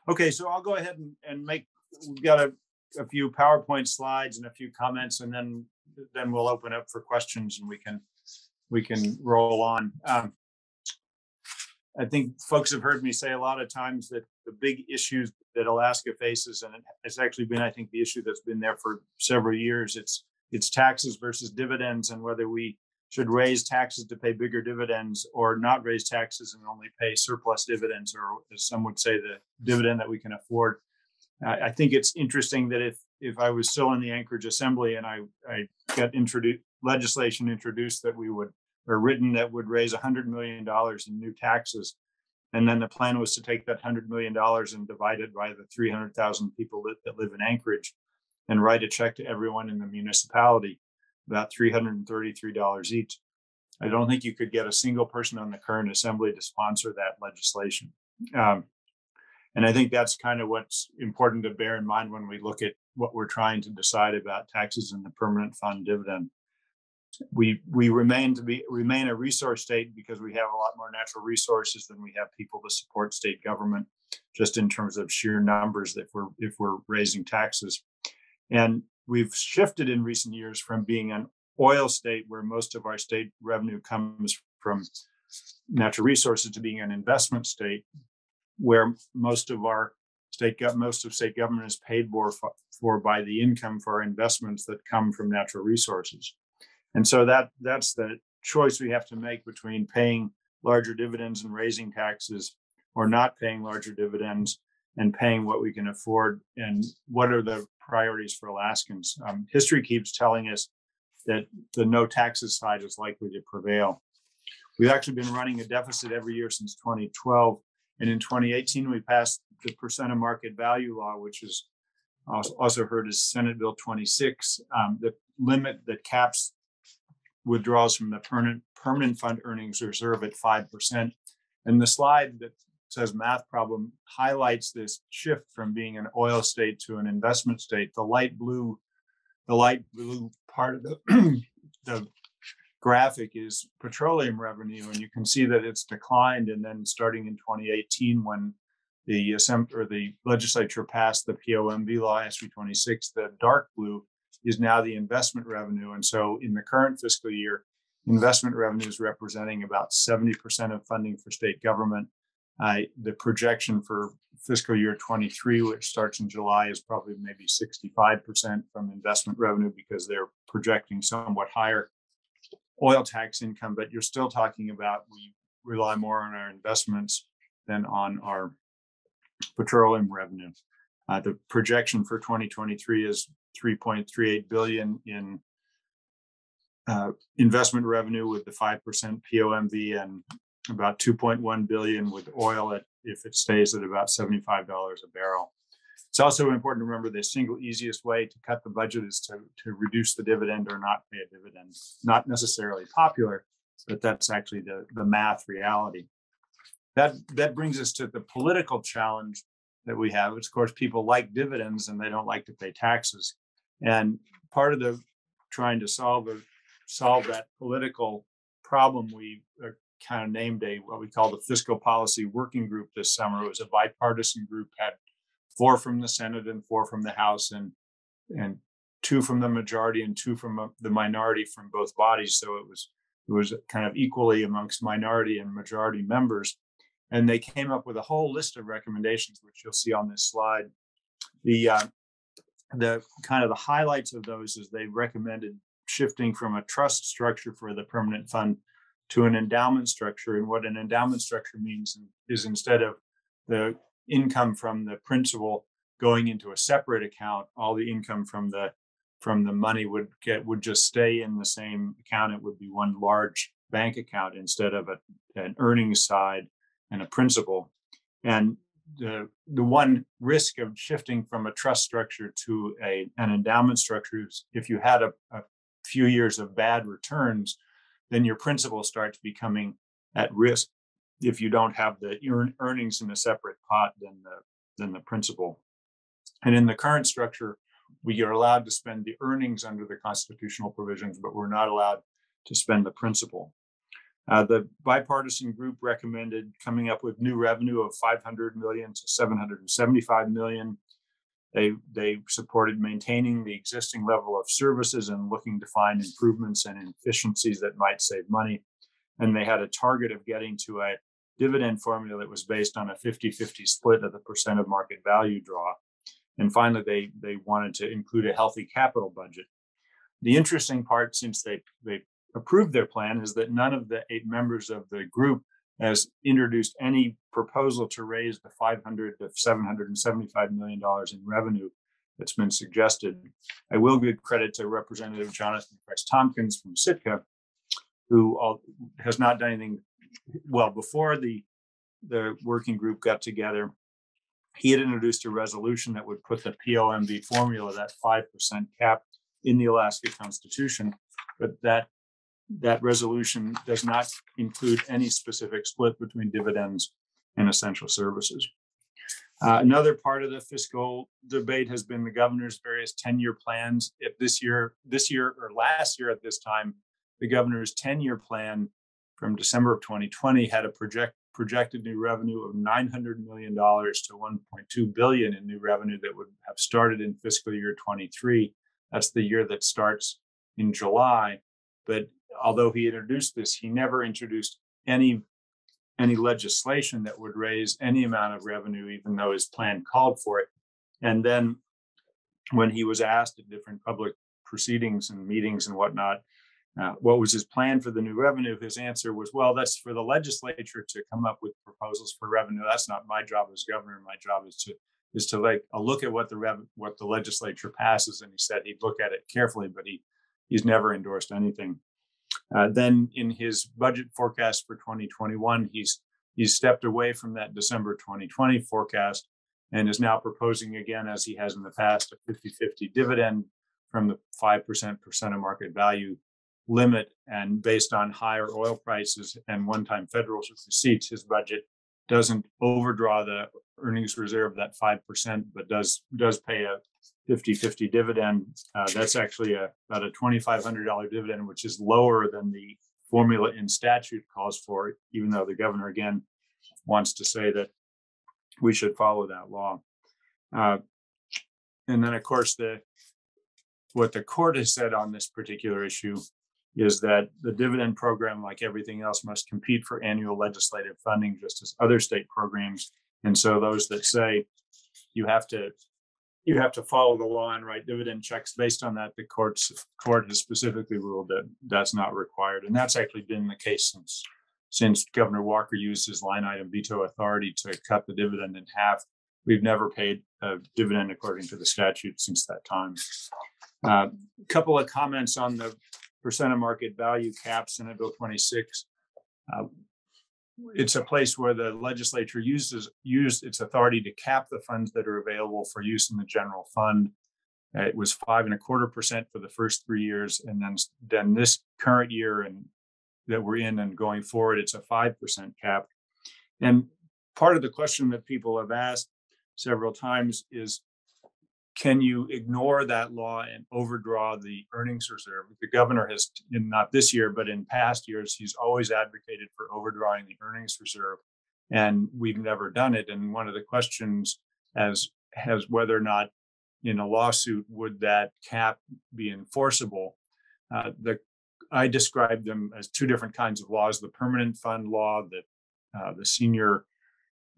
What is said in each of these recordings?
Okay, so I'll go ahead and we've got a few PowerPoint slides and a few comments, and then we'll open up for questions and we can roll on. I think folks have heard me say a lot of times that the big issues that Alaska faces, and it's actually been, I think, the issue that's been there for several years, it's taxes versus dividends, and whether we should raise taxes to pay bigger dividends or not raise taxes and only pay surplus dividends, or as some would say, the dividend that we can afford. I think it's interesting that if I was still in the Anchorage Assembly and I got legislation introduced that we would, or written, that would raise $100 million in new taxes, and then the plan was to take that $100 million and divide it by the 300,000 people that live in Anchorage and write a check to everyone in the municipality, about $333 each. I don't think you could get a single person on the current assembly to sponsor that legislation. And I think that's kind of what's important to bear in mind when we look at what we're trying to decide about taxes and the permanent fund dividend. We remain a resource state because we have a lot more natural resources than we have people to support state government, just in terms of sheer numbers that if we're raising taxes. And we've shifted in recent years from being an oil state, where most of our state revenue comes from natural resources, to being an investment state, where most of state government is paid for by the income for our investments that come from natural resources. And so that's the choice we have to make between paying larger dividends and raising taxes, or not paying larger dividends and paying what we can afford. And what are the priorities for Alaskans? History keeps telling us that the no taxes side is likely to prevail. We've actually been running a deficit every year since 2012. And in 2018, we passed the percent of market value law, which is also heard as Senate Bill 26, the limit that caps withdrawals from the permanent fund earnings reserve at 5%. And the slide that says math problem highlights this shift from being an oil state to an investment state. The light blue part of the graphic is petroleum revenue, and you can see that it's declined. And then starting in 2018, when the legislature passed the Pomv Law, SB 26, the dark blue is now the investment revenue. And so in the current fiscal year, investment revenue is representing about 70% of funding for state government. The projection for fiscal year 23, which starts in July, is probably maybe 65% from investment revenue, because they're projecting somewhat higher oil tax income. But you're still talking about, we rely more on our investments than on our petroleum revenue. The projection for 2023 is $3.38 billion in investment revenue with the 5% POMV, and about $2.1 billion with oil if it stays at about $75 a barrel. It's also important to remember the single easiest way to cut the budget is to reduce the dividend or not pay a dividend. Not necessarily popular, but that's actually the math reality. That brings us to the political challenge that we have. Of course, people like dividends and they don't like to pay taxes. And part of the trying to solve that political problem, we kind of named what we call the Fiscal Policy Working Group this summer. It was a bipartisan group, had 4 from the Senate and 4 from the House, and 2 from the majority and 2 from the minority from both bodies. So it was kind of equally amongst minority and majority members. And they came up with a whole list of recommendations, which you'll see on this slide. The kind of the highlights of those is they recommended shifting from a trust structure for the permanent fund to an endowment structure. And what an endowment structure means is, instead of the income from the principal going into a separate account, all the income from the money would just stay in the same account. It would be one large bank account instead of an earnings side and a principal. And the one risk of shifting from a trust structure to an endowment structure is, if you had a few years of bad returns, then your principal starts becoming at risk if you don't have the earnings in a separate pot than the principal. And in the current structure, we are allowed to spend the earnings under the constitutional provisions, but we're not allowed to spend the principal. The bipartisan group recommended coming up with new revenue of $500 million to $775 million. They supported maintaining the existing level of services and looking to find improvements and efficiencies that might save money. And they had a target of getting to a dividend formula that was based on a 50-50 split of the percent of market value draw. And finally, they wanted to include a healthy capital budget. The interesting part, since they approved their plan, is that none of the 8 members of the group has introduced any proposal to raise the $500 to $775 million in revenue that's been suggested. I will give credit to Representative Jonathan Price Tompkins from Sitka, who has not done anything. Well, before the working group got together, he had introduced a resolution that would put the POMV formula, that 5% cap, in the Alaska Constitution, but that resolution does not include any specific split between dividends and essential services. Another part of the fiscal debate has been the governor's various 10-year plans. If this year or last year at this time, the governor's 10-year plan from December of 2020 had a projected new revenue of $900 million to $1.2 billion in new revenue that would have started in fiscal year 23. That's the year that starts in July. But although he introduced this, he never introduced any legislation that would raise any amount of revenue, even though his plan called for it. And then when he was asked at different public proceedings and meetings and whatnot, what was his plan for the new revenue, his answer was, well, that's for the legislature to come up with proposals for revenue. That's not my job as governor. My job is to like a look at what the legislature passes. And he said he'd look at it carefully, but he's never endorsed anything. Then in his budget forecast for 2021, he's stepped away from that December 2020 forecast and is now proposing again, as he has in the past, a 50-50 dividend from the 5% of market value limit. And based on higher oil prices and one-time federal receipts, his budget doesn't overdraw the earnings reserve, that 5%, but does pay a 50-50 dividend. That's actually about a $2,500 dividend, which is lower than the formula in statute calls for, even though the governor, again, wants to say that we should follow that law. And then, of course, what the court has said on this particular issue is that the dividend program, like everything else, must compete for annual legislative funding, just as other state programs. And so those that say you have to follow the law and write dividend checks based on that, the court has specifically ruled that that's not required. And that's actually been the case since Governor Walker used his line item veto authority to cut the dividend in half. We've never paid a dividend according to the statute since that time. A couple of comments on the percent of market value cap, Senate Bill 26. It's a place where the legislature used its authority to cap the funds that are available for use in the general fund. It was 5.25% for the first 3 years, and then this current year and that we're in and going forward, it's a 5% cap. And part of the question that people have asked several times is, can you ignore that law and overdraw the earnings reserve? The governor has, not this year, but in past years, he's always advocated for overdrawing the earnings reserve, and we've never done it. And one of the questions has whether or not in a lawsuit would that cap be enforceable. I describe them as two different kinds of laws: the permanent fund law, the senior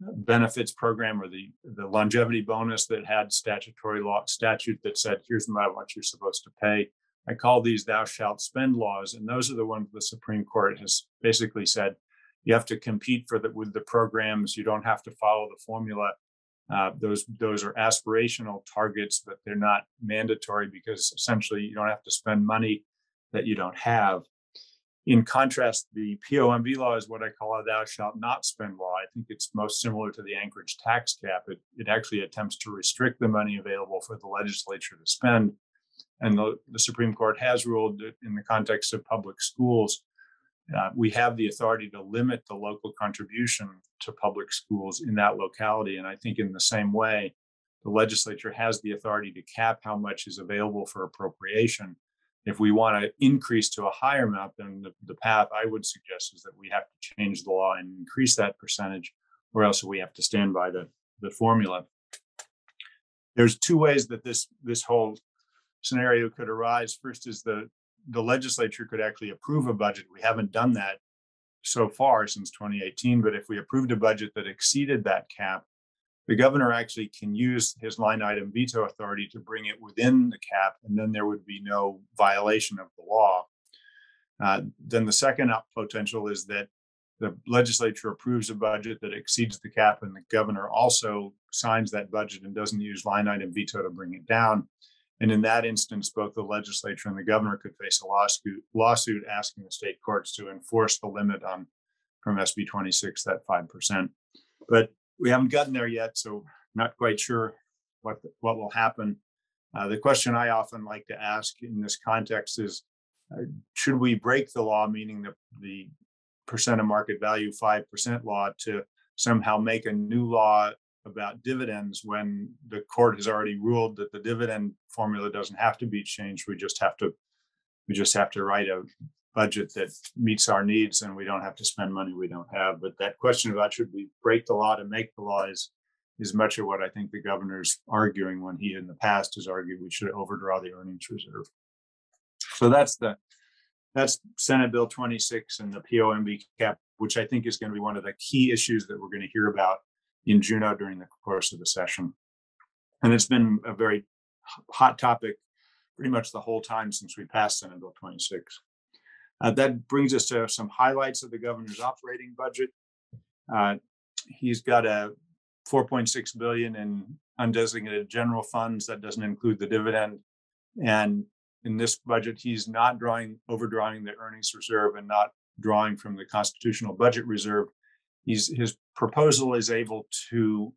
benefits program, or the longevity bonus that had statute that said, here's the amount of what you're supposed to pay. I call these thou shalt spend laws, and those are the ones the Supreme Court has basically said you have to compete with the programs. You don't have to follow the formula. Those are aspirational targets, but they're not mandatory, because essentially you don't have to spend money that you don't have. In contrast, the POMV law is what I call a thou shalt not spend law. I think it's most similar to the Anchorage tax cap. It actually attempts to restrict the money available for the legislature to spend. And the Supreme Court has ruled that in the context of public schools, we have the authority to limit the local contribution to public schools in that locality. And I think in the same way, the legislature has the authority to cap how much is available for appropriation. if we want to increase to a higher amount, then the path I would suggest is that we have to change the law and increase that percentage, or else we have to stand by the formula. There's two ways that this whole scenario could arise. First is the legislature could actually approve a budget. We haven't done that so far since 2018, but if we approved a budget that exceeded that cap, the governor actually can use his line item veto authority to bring it within the cap, and then there would be no violation of the law. Then the second potential is that the legislature approves a budget that exceeds the cap, and the governor also signs that budget and doesn't use line item veto to bring it down. And in that instance, both the legislature and the governor could face a lawsuit asking the state courts to enforce the limit from SB 26, that 5%. But we haven't gotten there yet, so not quite sure what will happen. The question I often like to ask in this context is, should we break the law, meaning the percent of market value 5% law, to somehow make a new law about dividends when the court has already ruled that the dividend formula doesn't have to be changed? We just have to write a budget that meets our needs, and we don't have to spend money we don't have. But that question about should we break the law to make the law is much of what I think the governor's arguing when he in the past has argued we should overdraw the earnings reserve. So that's Senate Bill 26 and the POMV cap, which I think is going to be one of the key issues that we're going to hear about in Juneau during the course of the session. And it's been a very hot topic pretty much the whole time since we passed Senate Bill 26. That brings us to some highlights of the governor's operating budget. He's got a $4.6 billion in undesignated general funds. That doesn't include the dividend. And in this budget, he's not overdrawing the earnings reserve and not drawing from the constitutional budget reserve. His proposal is able to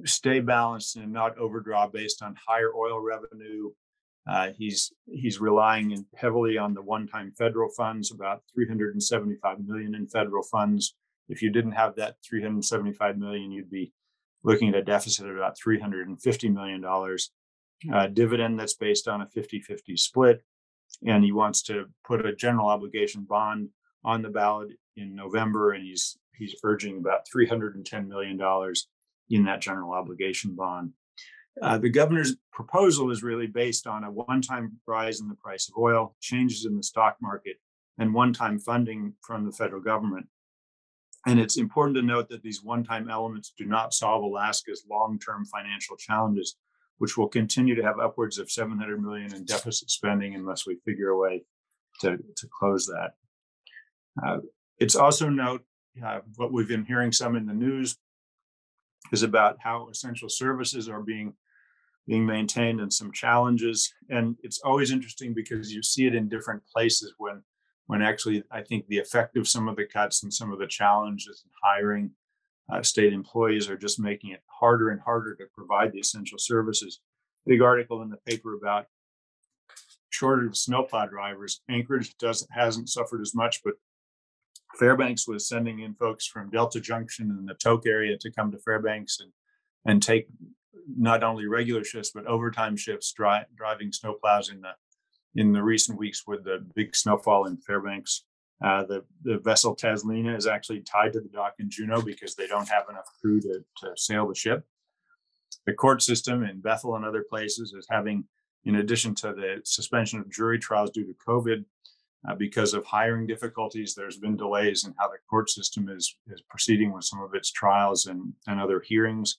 stay balanced and not overdraw based on higher oil revenue. He's relying heavily on the one-time federal funds, about $375 million in federal funds. If you didn't have that $375 million, you'd be looking at a deficit of about $350 million. Dividend that's based on a 50-50 split. And he wants to put a general obligation bond on the ballot in November, and he's urging about $310 million in that general obligation bond. The governor's proposal is really based on a one-time rise in the price of oil, changes in the stock market, and one-time funding from the federal government. And it's important to note that these one-time elements do not solve Alaska's long-term financial challenges, which will continue to have upwards of $700 million in deficit spending unless we figure a way to close that. It's also note what we've been hearing some in the news is about how essential services are being maintained and some challenges. And it's always interesting because you see it in different places when actually I think the effect of some of the cuts and some of the challenges in hiring state employees are just making it harder and harder to provide the essential services. Big article in the paper about shortage of snowplow drivers. Anchorage hasn't suffered as much, but Fairbanks was sending in folks from Delta Junction and the Tok area to come to Fairbanks and take not only regular shifts but overtime shifts driving snowplows in the recent weeks with the big snowfall in Fairbanks. The vessel Taslina is actually tied to the dock in Juneau because they don't have enough crew to sail the ship. The court system in Bethel and other places is having, in addition to the suspension of jury trials due to COVID, because of hiring difficulties, there's been delays in how the court system is proceeding with some of its trials and other hearings.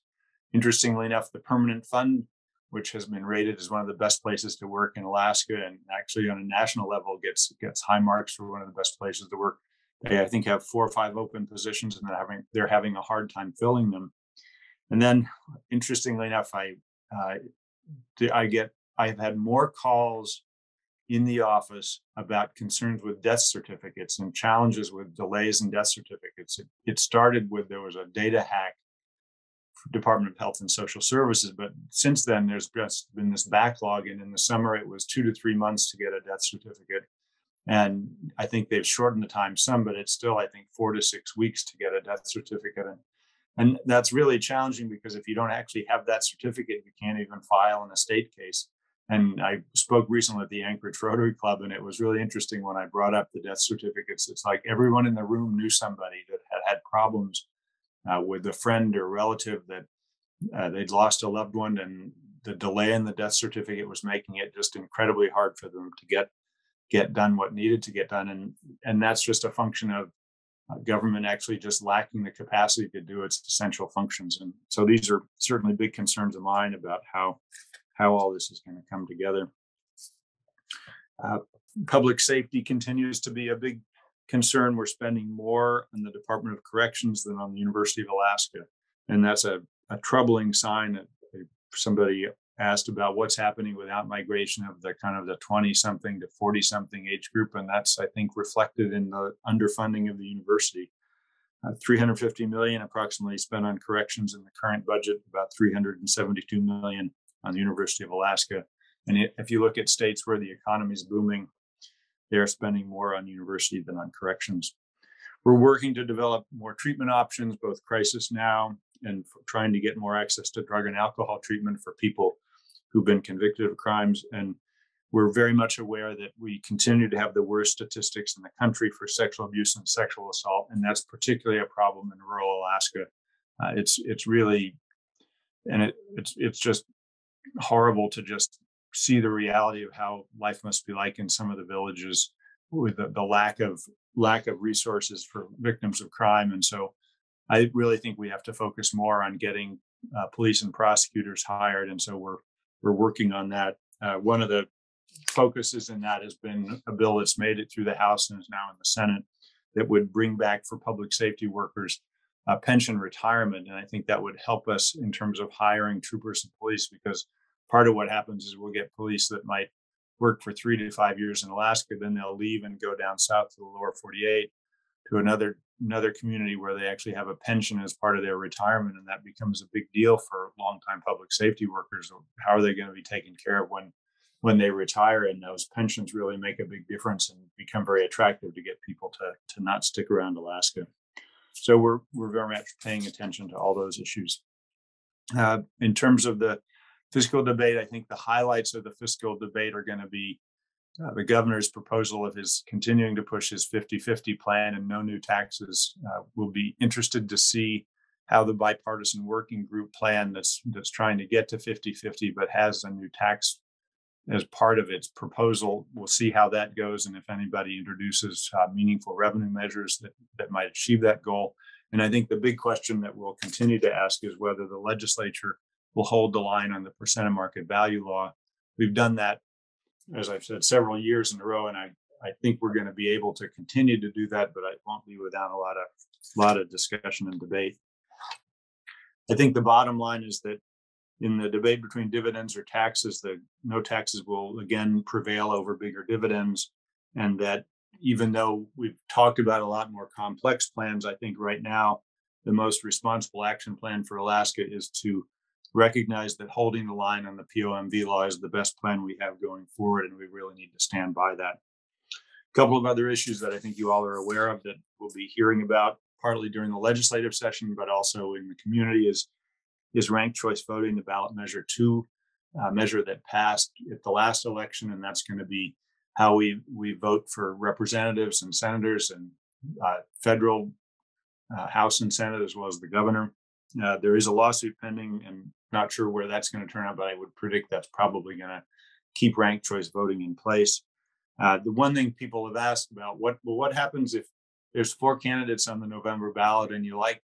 Interestingly enough, the permanent fund, which has been rated as one of the best places to work in Alaska, and actually on a national level gets high marks for one of the best places to work. They, I think, have 4 or 5 open positions, and they're having a hard time filling them. And then, interestingly enough, I've had more calls in the office about concerns with death certificates and challenges with delays in death certificates. It started with there was a data hack for Department of Health and Social Services, but since then there's just been this backlog, and in the summer it was 2 to 3 months to get a death certificate. And I think they've shortened the time some, but it's still, I think, 4 to 6 weeks to get a death certificate. And that's really challenging because if you don't actually have that certificate, you can't even file an estate case. And I spoke recently at the Anchorage Rotary Club, and it was really interesting when I brought up the death certificates. It's like everyone in the room knew somebody that had problems with a friend or relative that they'd lost a loved one, and the delay in the death certificate was making it just incredibly hard for them to get done what needed to get done. And that's just a function of government actually just lacking the capacity to do its essential functions. And so these are certainly big concerns of mine about how all this is going to come together. Public safety continues to be a big concern. We're spending more on the Department of Corrections than on the University of Alaska. And that's a troubling sign. Somebody asked about what's happening with outmigration of the kind of the 20-something to 40-something age group. And that's, I think, reflected in the underfunding of the university. $350 million approximately spent on corrections in the current budget, about $372 million on the University of Alaska. And if you look at states where the economy is booming, they're spending more on university than on corrections. We're working to develop more treatment options, both crisis now and trying to get more access to drug and alcohol treatment for people who've been convicted of crimes. And we're very much aware that we continue to have the worst statistics in the country for sexual abuse and sexual assault. And that's particularly a problem in rural Alaska. It's really, and it's just horrible to just see the reality of how life must be like in some of the villages with the lack of resources for victims of crime. And so I really think we have to focus more on getting police and prosecutors hired. And so we're working on that. One of the focuses in that has been a bill that's made it through the House and is now in the Senate that would bring back for public safety workers pension retirement. And I think that would help us in terms of hiring troopers and police, because part of what happens is we'll get police that might work for 3 to 5 years in Alaska, then they'll leave and go down south to the lower 48 to another community where they actually have a pension as part of their retirement. And that becomes a big deal for longtime public safety workers. How are they going to be taken care of when they retire? And those pensions really make a big difference and become very attractive to get people to not stick around Alaska. So we're very much paying attention to all those issues. In terms of the fiscal debate, I think the highlights of the fiscal debate are going to be the governor's proposal of his continuing to push his 50-50 plan and no new taxes. We'll be interested to see how the bipartisan working group plan that's trying to get to 50-50 but has a new tax as part of its proposal. We'll see how that goes, and if anybody introduces meaningful revenue measures that might achieve that goal. And I think the big question that we'll continue to ask is whether the legislature will hold the line on the percent of market value law. We've done that, as I've said, several years in a row, and I think we're going to be able to continue to do that, but it won't be without a lot of discussion and debate. I think the bottom line is that in the debate between dividends or taxes, the no taxes will again prevail over bigger dividends, and that even though we've talked about a lot more complex plans, I think right now the most responsible action plan for Alaska is to recognize that holding the line on the POMV law is the best plan we have going forward, and we really need to stand by that. A couple of other issues that I think you all are aware of that we'll be hearing about partly during the legislative session, but also in the community is ranked choice voting, the ballot measure 2 measure that passed at the last election, and that's going to be how we vote for representatives and senators and federal House and Senate, as well as the governor. There is a lawsuit pending, and not sure where that's going to turn out, but I would predict that's probably going to keep ranked choice voting in place. The one thing people have asked about, what happens if there's 4 candidates on the November ballot and you like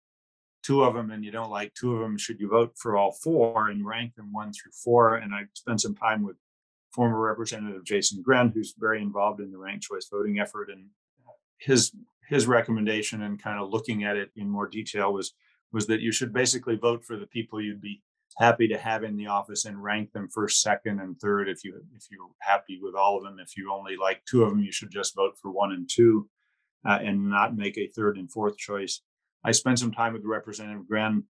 2 of them and you don't like 2 of them? Should you vote for all 4 and rank them 1 through 4? And I spent some time with former Representative Jason Grenn, who's very involved in the ranked choice voting effort, and his recommendation and kind of looking at it in more detail was that you should basically vote for the people you'd be happy to have in the office and rank them first, second, and third. If you're happy with all of them, if you only like 2 of them, you should just vote for 1 and 2 and not make a 3rd and 4th choice. I spent some time with Representative Grenn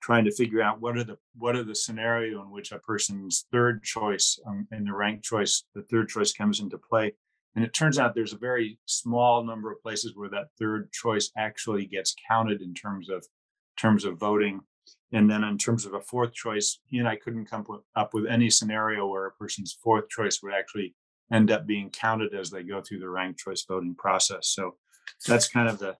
trying to figure out what are the scenario in which a person's 3rd choice in the ranked choice, the 3rd choice comes into play. And it turns out there's a very small number of places where that 3rd choice actually gets counted in terms of voting. And then in terms of a fourth choice, he and I couldn't come up with any scenario where a person's fourth choice would actually end up being counted as they go through the ranked choice voting process. So that's kind of the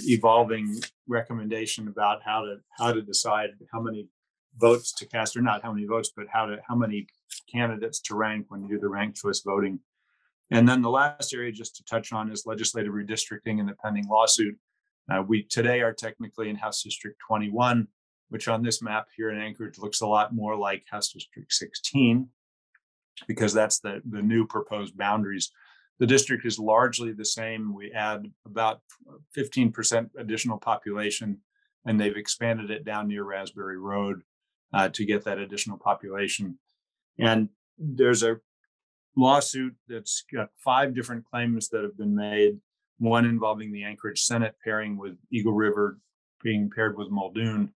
evolving recommendation about how to decide how many votes to cast, or not how many votes, but how many candidates to rank when you do the ranked choice voting. And then the last area just to touch on is legislative redistricting and the pending lawsuit. We today are technically in House District 21, which on this map here in Anchorage looks a lot more like House District 16, because that's the new proposed boundaries. The district is largely the same. We add about 15% additional population, and they've expanded it down near Raspberry Road to get that additional population. And there's a lawsuit that's got 5 different claims that have been made, one involving the Anchorage Senate pairing with Eagle River being paired with Muldoon.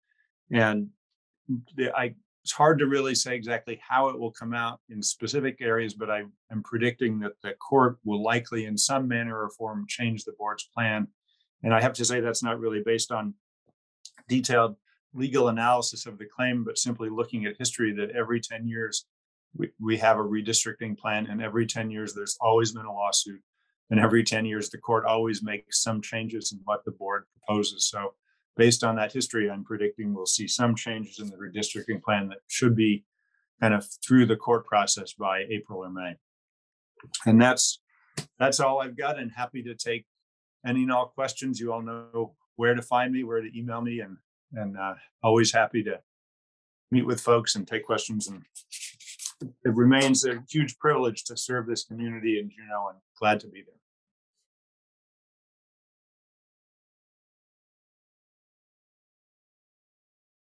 And it's hard to really say exactly how it will come out in specific areas, but I am predicting that the court will likely in some manner or form change the board's plan. And I have to say that's not really based on detailed legal analysis of the claim, but simply looking at history, that every 10 years we have a redistricting plan, and every 10 years there's always been a lawsuit, and every 10 years the court always makes some changes in what the board proposes. So based on that history, I'm predicting we'll see some changes in the redistricting plan that should be kind of through the court process by April or May. And that's all I've got, and happy to take any and all questions. You all know where to find me, where to email me, and always happy to meet with folks and take questions. And it remains a huge privilege to serve this community in Juneau, and glad to be there.